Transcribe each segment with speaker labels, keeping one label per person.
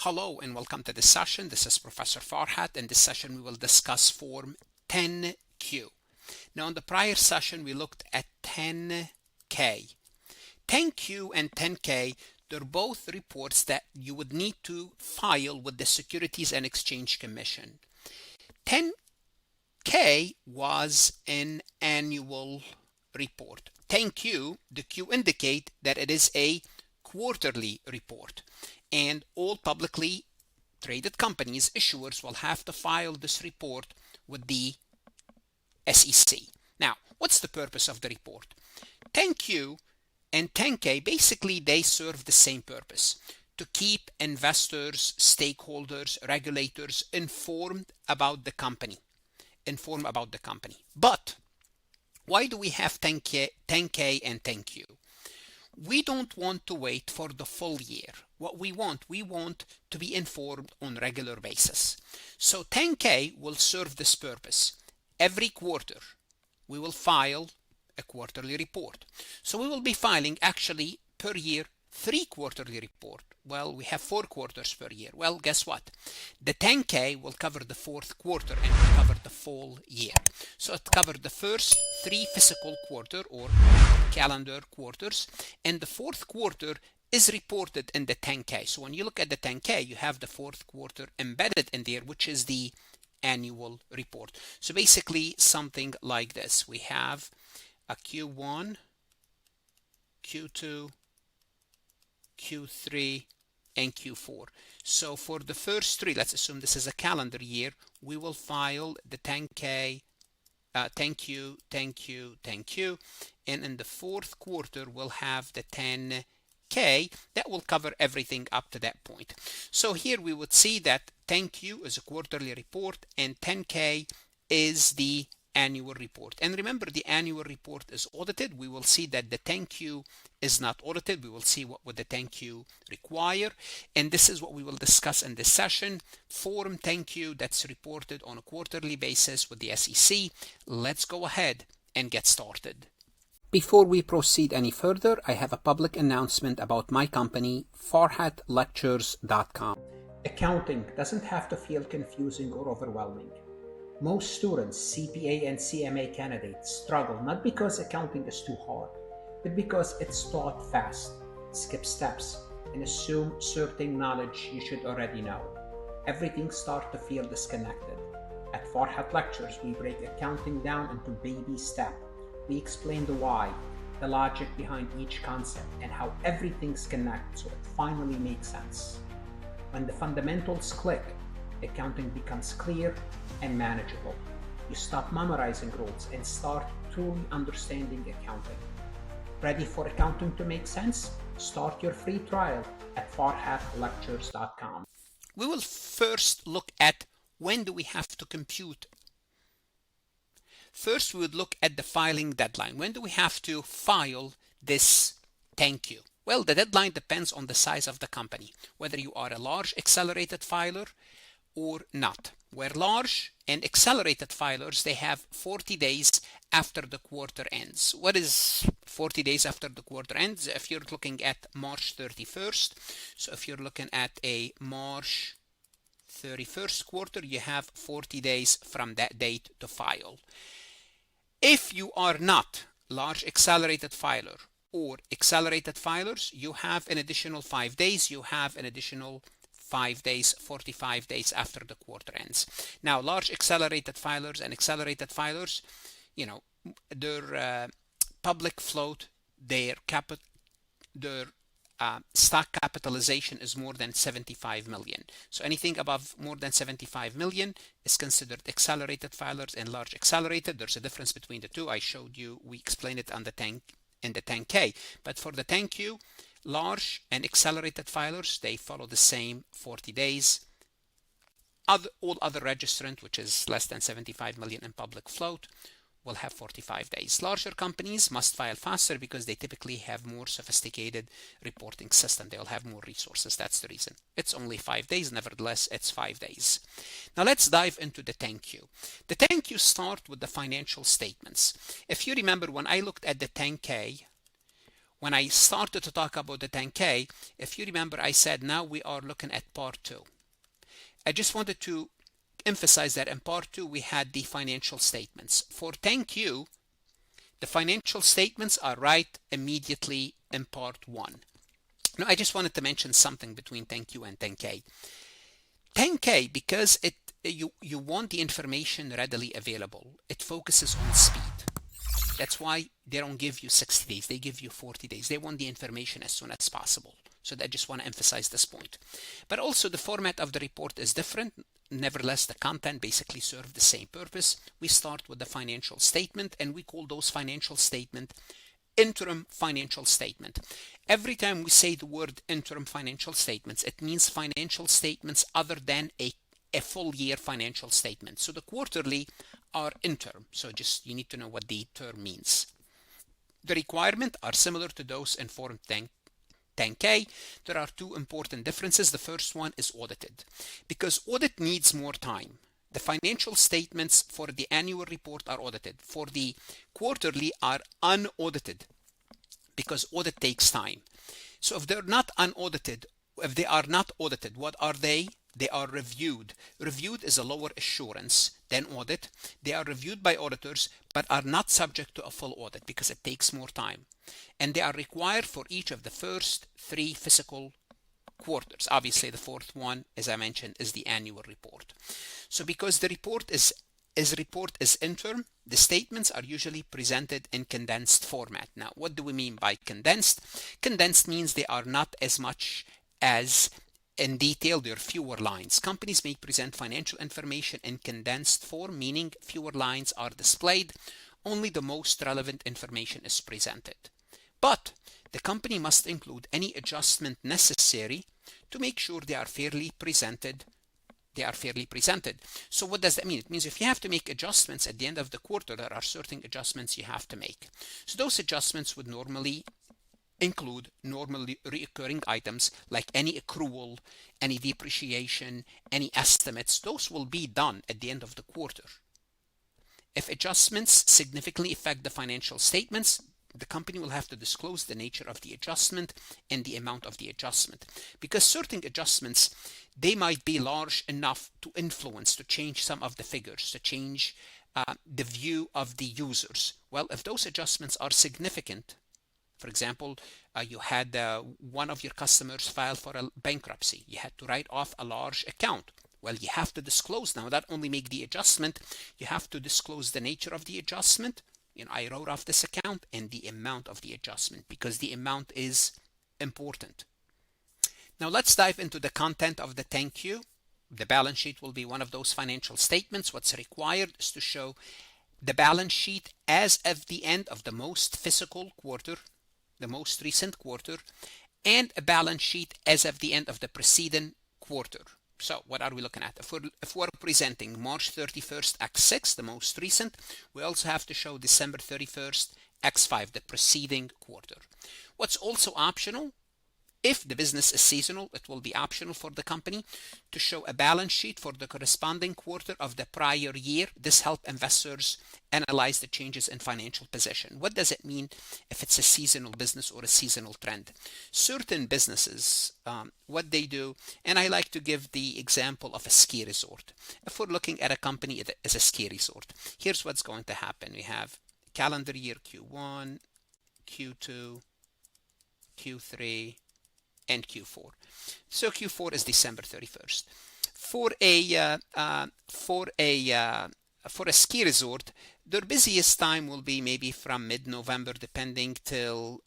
Speaker 1: Hello and welcome to this session. This is Professor Farhat. In this session, we will discuss Form 10Q. Now, in the prior session, we looked at 10K. 10Q and 10K, they're both reports that you would need to file with the Securities and Exchange Commission. 10K was an annual report. 10Q, the Q indicate that it is a quarterly report. And all publicly traded companies, issuers, will have to file this report with the SEC. Now, what's the purpose of the report? 10Q and 10K, basically they serve the same purpose: to keep investors, stakeholders, regulators informed about the company. But why do we have 10K and 10Q? We don't want to wait for the full year. What we want to be informed on a regular basis. So 10K will serve this purpose. Every quarter, we will file a quarterly report. So we will be filing actually per year 3 quarterly reports. Well, we have 4 quarters per year. Well, guess what? The 10K will cover the 4th quarter and will cover the full year. So it covered the first 3 fiscal quarter or calendar quarters, and the 4th quarter is reported in the 10K. So when you look at the 10K, you have the 4th quarter embedded in there, which is the annual report. So basically something like this. We have a Q1, Q2, Q3, and Q4. So for the first 3, let's assume this is a calendar year, we will file the 10K, 10Q, 10Q, 10Q, and in the 4th quarter we'll have the 10K that will cover everything up to that point. So here we would see that 10Q is a quarterly report and 10K is the annual report. And remember, the annual report is audited. We will see that the 10Q is not audited. We will see what would the 10Q require, and this is what we will discuss in this session. Form 10Q that's reported on a quarterly basis with the SEC. Let's go ahead and get started. Before we proceed any further, I have a public announcement about my company, farhatlectures.com. Accounting doesn't have to feel confusing or overwhelming. Most students, CPA and CMA candidates, struggle not because accounting is too hard, but because it's taught fast, skip steps, and assume certain knowledge you should already know. Everything starts to feel disconnected. At Farhat Lectures, we break accounting down into baby steps. We explain the why, the logic behind each concept, and how everything's connected so it finally makes sense. When the fundamentals click, accounting becomes clear and manageable. You stop memorizing rules and start truly understanding accounting. Ready for accounting to make sense? Start your free trial at farhatlectures.com. We will first look at when do we have to compute. First, we would look at the filing deadline. When do we have to file this 10Q? Well, the deadline depends on the size of the company, whether you are a large accelerated filer or not. Where large and accelerated filers, they have 40 days after the quarter ends. What is 40 days after the quarter ends? If you're looking at March 31st, so if you're looking at a March 31st quarter, you have 40 days from that date to file. If you are not large accelerated filer or accelerated filers, you have an additional 5 days. You have an additional 5 days, 45 days after the quarter ends. Now, large accelerated filers and accelerated filers, you know, their public float, their stock capitalization is more than 75 million. So anything above more than 75 million is considered accelerated filers and large accelerated. There's a difference between the two. I showed you, we explained it on the 10K. But for the 10Q, large and accelerated filers, they follow the same 40 days. All other registrant, which is less than 75 million in public float, will have 45 days. Larger companies must file faster because they typically have more sophisticated reporting system. They'll have more resources. That's the reason. It's only 5 days. Nevertheless, it's 5 days. Now let's dive into the 10Q. The 10Q start with the financial statements. If you remember, when I looked at the 10K,
Speaker 2: when I started to talk about the 10K, if you remember, I said now we are looking at part 2. I just wanted to emphasize that in part 2 we had the financial statements. For 10Q, the financial statements are right immediately in part 1. Now I just wanted to mention something between 10Q and 10K. 10K, because you want the information readily available, it focuses on speed. That's why they don't give you 60 days, they give you 40 days. They want the information as soon as possible. So I just want to emphasize this point. But also the format of the report is different. Nevertheless, the content basically serves the same purpose. We start with the financial statement, and we call those financial statement interim financial statement. Every time we say the word interim financial statements, it means financial statements other than a full year financial statement. So the quarterly are interim. So just you need to know what the term means. The requirements are similar to those in Form 10K. There are two important differences. The first one is audited, because audit needs more time. The financial statements for the annual report are audited. For the quarterly are unaudited, because audit takes time. So if they're not unaudited, if they are not audited, what are they? They are reviewed. Reviewed is a lower assurance than audit. They are reviewed by auditors, but are not subject to a full audit because it takes more time. And they are required for each of the first 3 fiscal quarters. Obviously, the fourth one, as I mentioned, is the annual report. So because the report is interim, the statements are usually presented in condensed format. Now, what do we mean by condensed? Condensed means they are not as much as in detail, there are fewer lines. Companies may present financial information in condensed form, meaning fewer lines are displayed. Only the most relevant information is presented. But the company must include any adjustment necessary to make sure they are fairly presented. So what does that mean? It means if you have to make adjustments at the end of the quarter, there are certain adjustments you have to make. So those adjustments would normally include normally recurring items like any accrual, any depreciation, any estimates. Those will be done at the end of the quarter. If adjustments significantly affect the financial statements, the company will have to disclose the nature of the adjustment and the amount of the adjustment, because certain adjustments, they might be large enough to influence, to change some of the figures, to change the view of the users. Well, if those adjustments are significant, for example, you had one of your customers file for a bankruptcy. You had to write off a large account. Well, you have to disclose now, not only make the adjustment, you have to disclose the nature of the adjustment. I wrote off this account and the amount of the adjustment, because the amount is important. Now let's dive into the content of the 10Q. The balance sheet will be one of those financial statements. What's required is to show the balance sheet as of the end of the most fiscal quarter, the most recent quarter, and a balance sheet as of the end of the preceding quarter. So what are we looking at? If we're presenting March 31st X6, the most recent, we also have to show December 31st X5, the preceding quarter. What's also optional, if the business is seasonal, it will be optional for the company to show a balance sheet for the corresponding quarter of the prior year. This helps investors analyze the changes in financial position. What does it mean if it's a seasonal business or a seasonal trend? Certain businesses, what they do, and I like to give the example of a ski resort. If we're looking at a company as a ski resort, here's what's going to happen. We have calendar year Q1, Q2, Q3, and Q4. So Q4 is December 31st. For a ski resort, their busiest time will be maybe from mid-November, depending till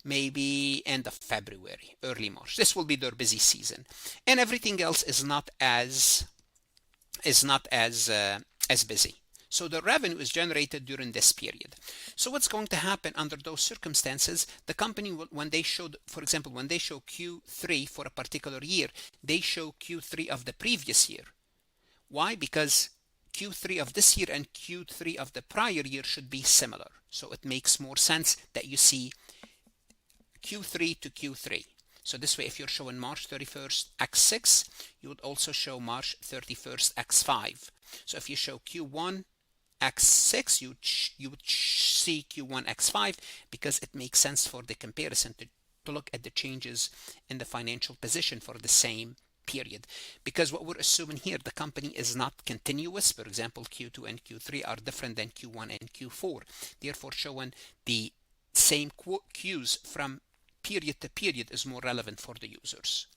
Speaker 2: maybe end of February, early March. This will be their busy season, and everything else is not as busy. So the revenue is generated during this period. So what's going to happen under those circumstances? The company will, when they show, for example, when they show Q3 for a particular year, they show Q3 of the previous year. Why? Because Q3 of this year and Q3 of the prior year should be similar. So it makes more sense that you see Q3 to Q3. So this way, if you're showing March 31st X6, you would also show March 31st X5. So if you show Q1 X6, you would see Q1 X5 because it makes sense for the comparison to look at the changes in the financial position for the same period. Because what we're assuming here, the company is not continuous. For example, Q2 and Q3 are different than Q1 and Q4. Therefore, showing the same Qs from period to period is more relevant for the users.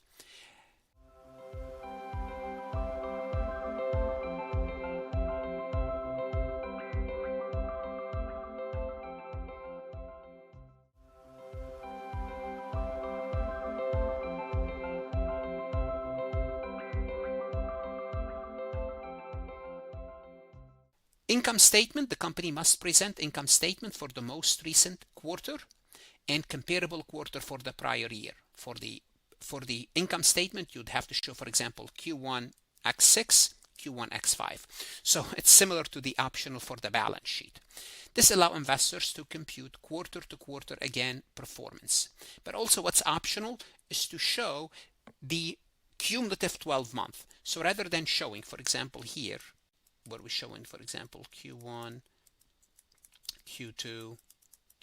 Speaker 2: Income statement, the company must present income statement for the most recent quarter and comparable quarter for the prior year. For the income statement, you'd have to show, for example, Q1 X6, Q1 X5. So it's similar to the optional for the balance sheet. This allows investors to compute quarter to quarter again performance. But also what's optional is to show the cumulative 12 month. So rather than showing, for example, here, where we're showing, for example, Q1, Q2,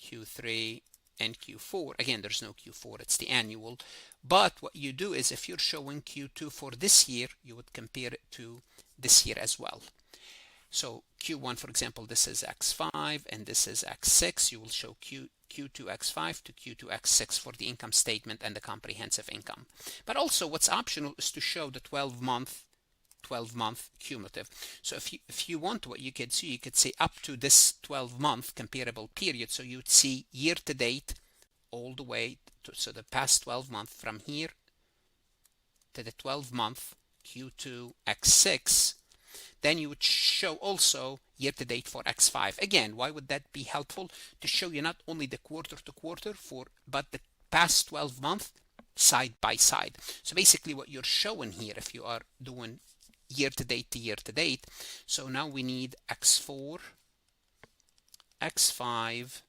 Speaker 2: Q3, and Q4. Again, there's no Q4, it's the annual. But what you do is if you're showing Q2 for this year, you would compare it to this year as well. So Q1, for example, this is X5 and this is X6. You will show Q2 X5 to Q2 X6 for the income statement and the comprehensive income. But also what's optional is to show the 12-month cumulative. So if you want, what you could see, you could say up to this 12-month comparable period. So you'd see year to date all the way to, so the past 12 months from here to the 12-month Q2 X6. Then you would show also year to date for X5. Again, why would that be helpful? To show you not only the quarter to quarter but the past 12 months side by side. So basically what you're showing here, if you are doing year to date to year to date, so now we need X4, X5,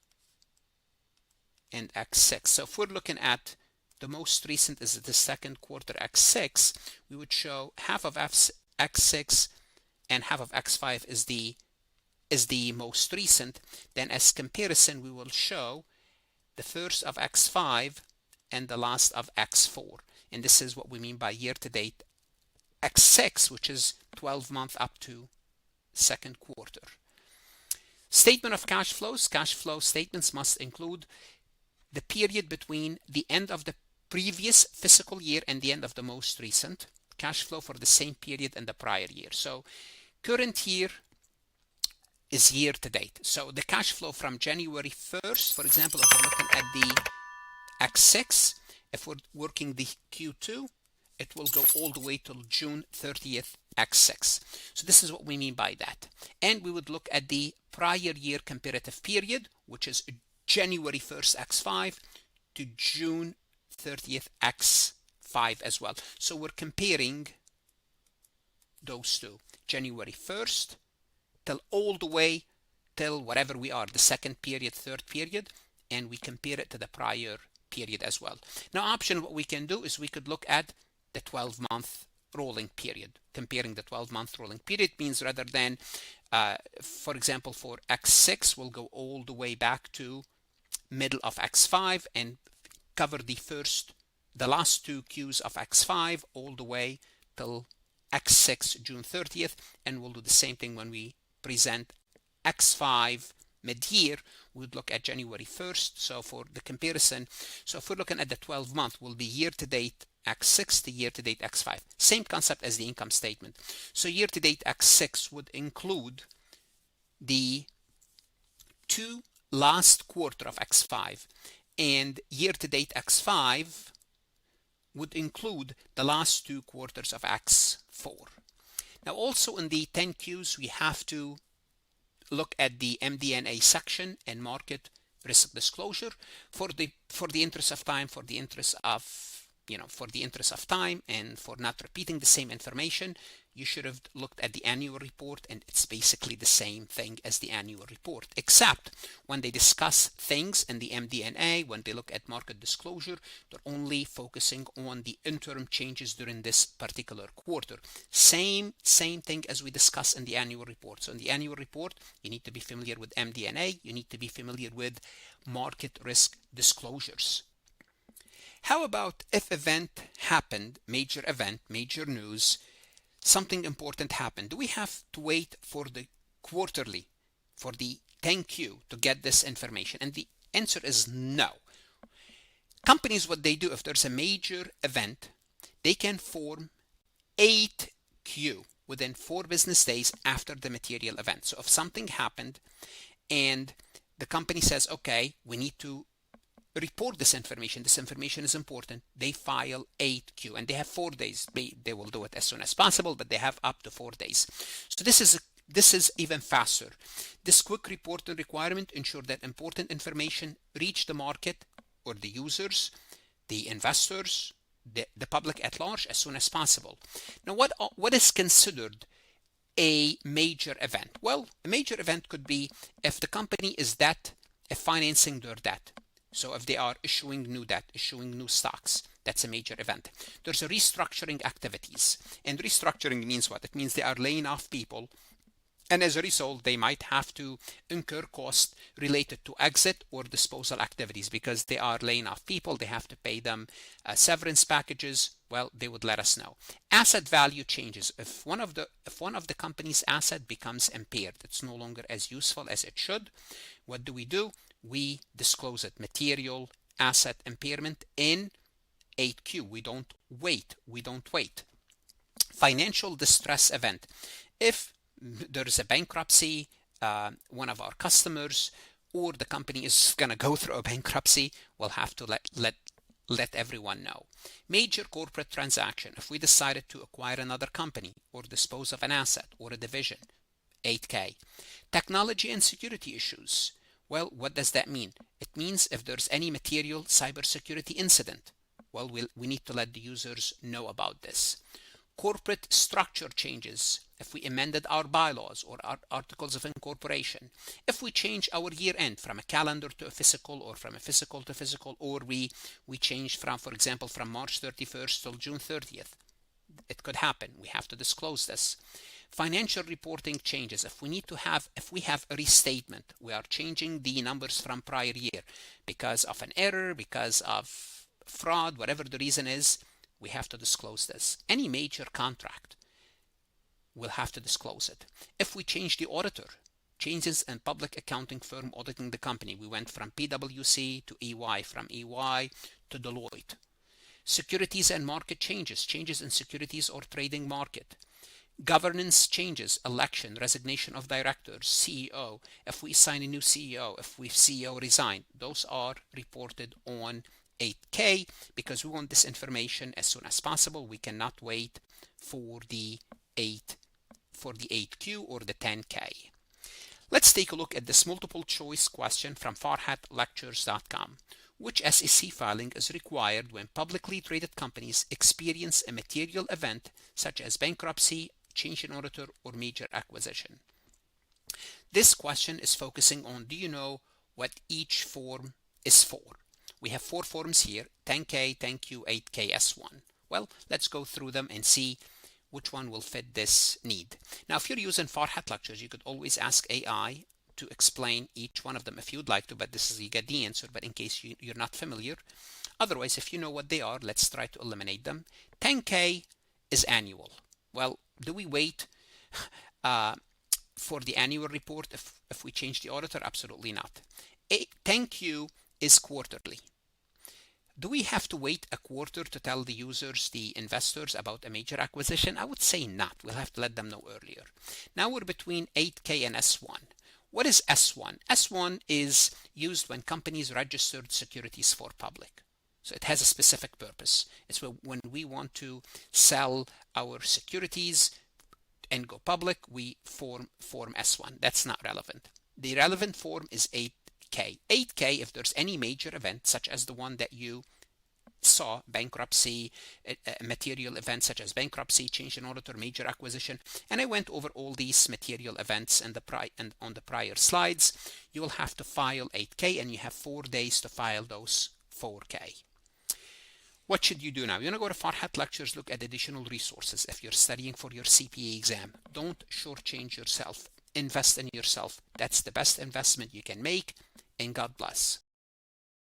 Speaker 2: and X6. So if we're looking at the most recent is the second quarter X6, we would show half of X6 and half of X5 is the most recent. Then as comparison, we will show the first of X5 and the last of X4. And this is what we mean by year to date X6, which is 12 months up to second quarter. Statement of cash flows. Cash flow statements must include the period between the end of the previous fiscal year and the end of the most recent cash flow for the same period in the prior year. So current year is year to date. So the cash flow from January 1st, for example, if we're looking at the X6, if we're working the Q2, it will go all the way till June 30th X6. So this is what we mean by that. And we would look at the prior year comparative period, which is January 1st X5 to June 30th X5 as well. So we're comparing those two, January 1st till all the way till whatever we are, the second period, third period, and we compare it to the prior period as well. Now optional, what we can do is we could look at the 12-month rolling period. Comparing the 12-month rolling period means rather than, for example, for X6, we'll go all the way back to middle of X5 and cover the last two Qs of X5 all the way till X6 June 30th, and we'll do the same thing when we present X5 mid-year. We would look at January 1st. So for the comparison, so if we're looking at the 12 month, will be year to date X6 to year to date X5. Same concept as the income statement. So year to date X6 would include the two last quarter of X5, and year to date X5 would include the last two quarters of X4. Now also in the 10Qs, we have to look at the MD&A section and market risk disclosure. For the interest of time, for the interest of for the interest of time and for not repeating the same information, you should have looked at the annual report, and it's basically the same thing as the annual report, except when they discuss things in the MD&A, when they look at market disclosure, they're only focusing on the interim changes during this particular quarter. Same thing as we discuss in the annual report. So in the annual report, you need to be familiar with MD&A, you need to be familiar with market risk disclosures. How about if event happened, major event, major news, something important happened? Do we have to wait for the quarterly, for the 10Q to get this information? And the answer is no. Companies, what they do, if there's a major event, they can form 8Q within 4 business days after the material event. So if something happened and the company says, okay, we need to report this information is important, they file 8Q, and they have 4 days. They will do it as soon as possible, but they have up to 4 days. So this is even faster. This quick reporting requirement ensures that important information reach the market or the users, the investors, the public at large as soon as possible. Now, what is considered a major event? Well, a major event could be if the company is financing their debt. So if they are issuing new debt, issuing new stocks, that's a major event. There's a restructuring activities. And restructuring means what? It means they are laying off people. And as a result, they might have to incur costs related to exit or disposal activities because they are laying off people. They have to pay them severance packages. Well, they would let us know. Asset value changes. If one of the company's asset becomes impaired, it's no longer as useful as it should. What do? We disclose it. Material asset impairment in 8Q. We don't wait. Financial distress event. If there is a bankruptcy, one of our customers, or the company is going to go through a bankruptcy, we'll have to let everyone know. Major corporate transaction. If we decided to acquire another company or dispose of an asset or a division, 8K. Technology and security issues. Well, what does that mean? It means if there's any material cybersecurity incident, well, we need to let the users know about this. Corporate structure changes. If we amended our bylaws or our articles of incorporation, if we change our year end from a calendar to a physical, or from a physical to physical, or we change from, for example, from March 31st till June 30th, it could happen. We have to disclose this. Financial reporting changes. If we have a restatement, we are changing the numbers from prior year because of an error, because of fraud, whatever the reason is, we have to disclose this. Any major contract, we'll have to disclose it. If we change the auditor, changes in public accounting firm auditing the company, we went from PwC to EY, from EY to Deloitte. Securities and market changes in securities or trading market. Governance changes, election, resignation of directors, CEO. If we assign a new CEO, if CEO resigned, those are reported on 8K because we want this information as soon as possible. We cannot wait for the 8Q or the 10K. Let's take a look at this multiple choice question from farhatlectures.com. Which SEC filing is required when publicly traded companies experience a material event such as bankruptcy, change in auditor, or major acquisition? This question is focusing on, do you know what each form is for? We have 4 forms here: 10K, 10Q, 8K, S1. Well, let's go through them and see which one will fit this need. Now, if you're using Farhat Lectures, you could always ask AI to explain each one of them if you'd like to, but this is, you get the answer, but in case you're not familiar. Otherwise, if you know what they are, let's try to eliminate them. 10K is annual. Well, do we wait for the annual report if we change the auditor? Absolutely not. 10Q is quarterly. Do we have to wait a quarter to tell the users, the investors, about a major acquisition? I would say not. We'll have to let them know earlier. Now we're between 8K and S1. What is S1? S1 is used when companies registered securities for public. So it has a specific purpose. It's when we want to sell our securities and go public, we form S1. That's not relevant. The relevant form is 8K. 8K, if there's any major event, such as the one that you saw bankruptcy, material events such as bankruptcy, change in auditor, major acquisition, and I went over all these material events on the prior slides. You will have to file 8K, and you have 4 days to file those 4K. What should you do now? You're going to go to Farhat Lectures, look at additional resources. If you're studying for your CPA exam, don't shortchange yourself. Invest in yourself. That's the best investment you can make, and God bless.